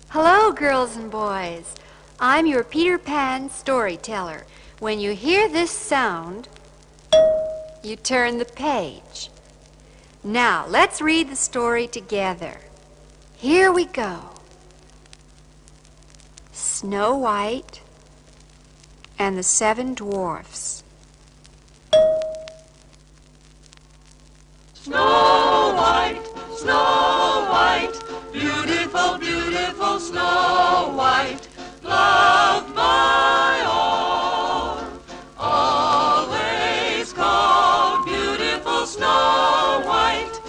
Hello, girls and boys. I'm your Peter Pan storyteller. When you hear this sound, you turn the page. Now, let's read the story together. Here we go. Snow White and the Seven Dwarfs. Snow White, beautiful, beautiful Snow White, loved by all, always called beautiful Snow White,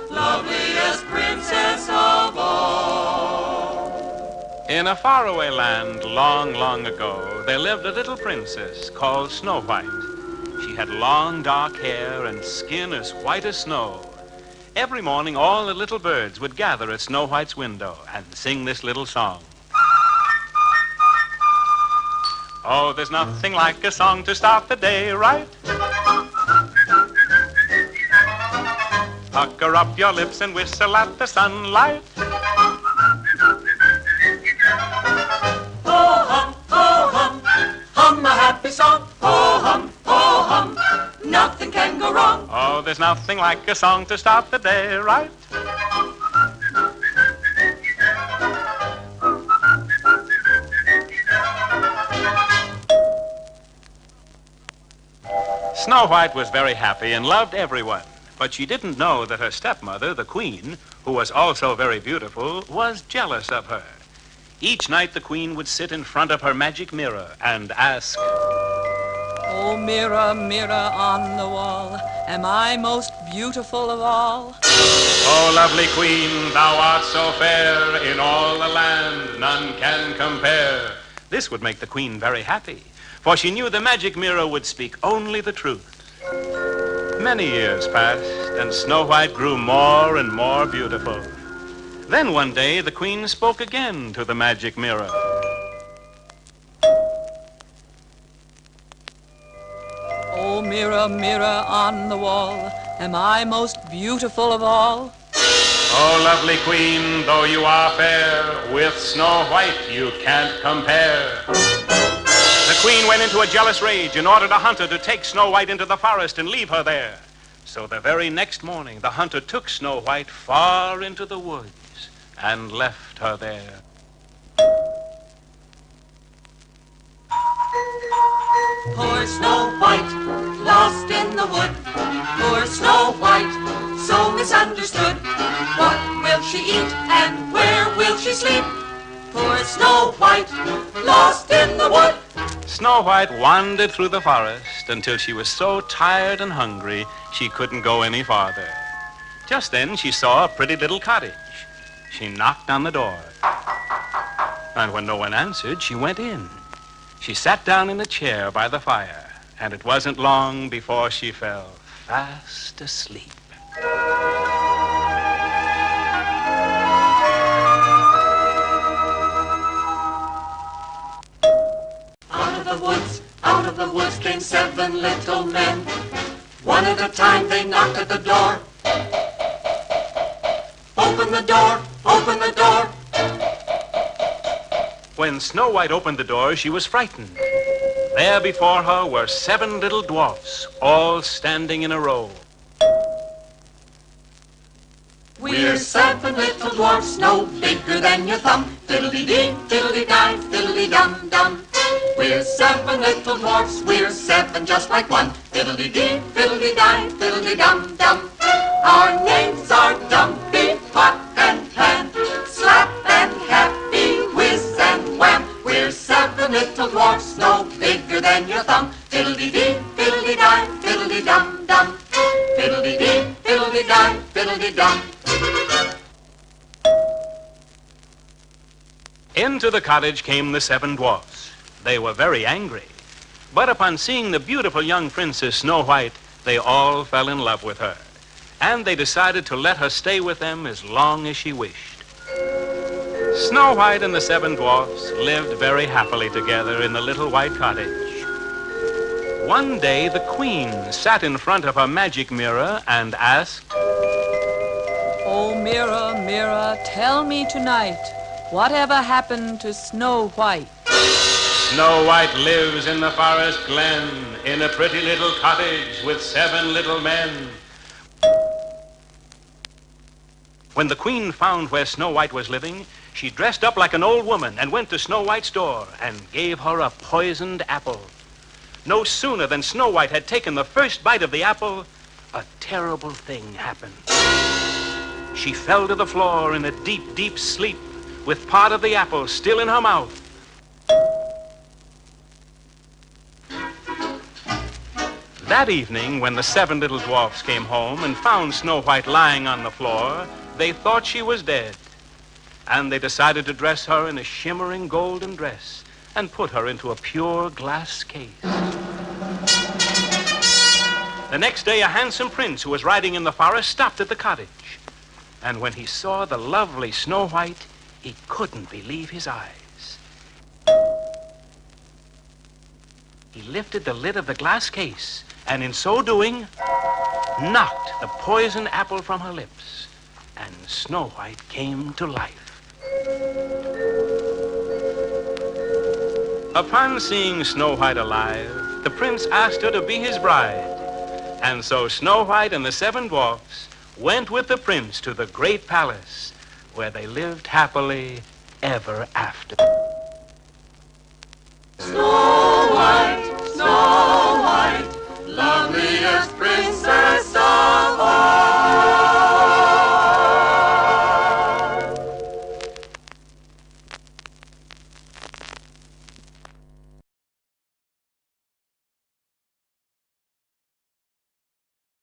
loveliest princess of all. In a faraway land long, long ago, there lived a little princess called Snow White. She had long, dark hair and skin as white as snow. Every morning, all the little birds would gather at Snow White's window and sing this little song. Oh, there's nothing like a song to start the day right. Pucker up your lips and whistle at the sunlight. Oh hum, hum a happy song. Oh hum, nothing can go wrong. Oh, there's nothing like a song to start the day right. Snow White was very happy and loved everyone, but she didn't know that her stepmother, the Queen, who was also very beautiful, was jealous of her. Each night the Queen would sit in front of her magic mirror and ask, Oh, mirror, mirror on the wall, am I most beautiful of all? Oh, lovely Queen, thou art so fair, in all the land none can compare. This would make the Queen very happy, for she knew the magic mirror would speak only the truth. Many years passed, and Snow White grew more and more beautiful. Then one day the Queen spoke again to the magic mirror. Oh, mirror, mirror on the wall, am I most beautiful of all? Oh, lovely Queen, though you are fair, with Snow White you can't compare. The Queen went into a jealous rage and ordered a hunter to take Snow White into the forest and leave her there. So the very next morning, the hunter took Snow White far into the woods and left her there. Poor Snow White, lost in the wood. Poor Snow White, so misunderstood. What will she eat and where will she sleep? Poor Snow White, lost in the wood. Snow White wandered through the forest until she was so tired and hungry she couldn't go any farther. Just then she saw a pretty little cottage. She knocked on the door, and when no one answered, she went in. She sat down in a chair by the fire, and it wasn't long before she fell fast asleep. Out of the woods came 7 little men. One at a time they knocked at the door. Open the door, open the door. When Snow White opened the door, she was frightened. There before her were 7 little dwarfs, all standing in a row. We're 7 little dwarfs, no bigger than your thumb. Fiddle-dee-dee, fiddle-dee-die, fiddle-dee-dum-dum. We're 7 little dwarfs, we're 7 just like one. Fiddle-dee-dee, fiddle-dee-die, fiddle-dee-dum-dum. Our names are Dumpy, Pot, and Pan, Slap and Happy, Whiz and Wham. We're 7 little dwarfs, no bigger than your thumb. Fiddle-dee-dee, fiddle-dee-die, fiddle-dee-dum-dum. Fiddle-dee-dee, fiddle-dee-die, fiddle-dee-dum. Into the cottage came the 7 dwarfs. They were very angry. But upon seeing the beautiful young princess Snow White, they all fell in love with her. And they decided to let her stay with them as long as she wished. Snow White and the 7 dwarfs lived very happily together in the little white cottage. One day, the Queen sat in front of her magic mirror and asked, Oh, mirror, mirror, tell me tonight, whatever happened to Snow White? Snow White lives in the forest glen, in a pretty little cottage with 7 little men. When the queen found where Snow White was living, she dressed up like an old woman and went to Snow White's door and gave her a poisoned apple. No sooner than Snow White had taken the first bite of the apple, a terrible thing happened. She fell to the floor in a deep, deep sleep with part of the apple still in her mouth. That evening, when the 7 little dwarfs came home and found Snow White lying on the floor, they thought she was dead. And they decided to dress her in a shimmering golden dress and put her into a pure glass case. The next day, a handsome prince who was riding in the forest stopped at the cottage. And when he saw the lovely Snow White, he couldn't believe his eyes. He lifted the lid of the glass case, and in so doing, knocked the poison apple from her lips, and Snow White came to life. Upon seeing Snow White alive, the prince asked her to be his bride. And so Snow White and the 7 dwarfs went with the prince to the great palace, where they lived happily ever after. Snow White, loveliest princess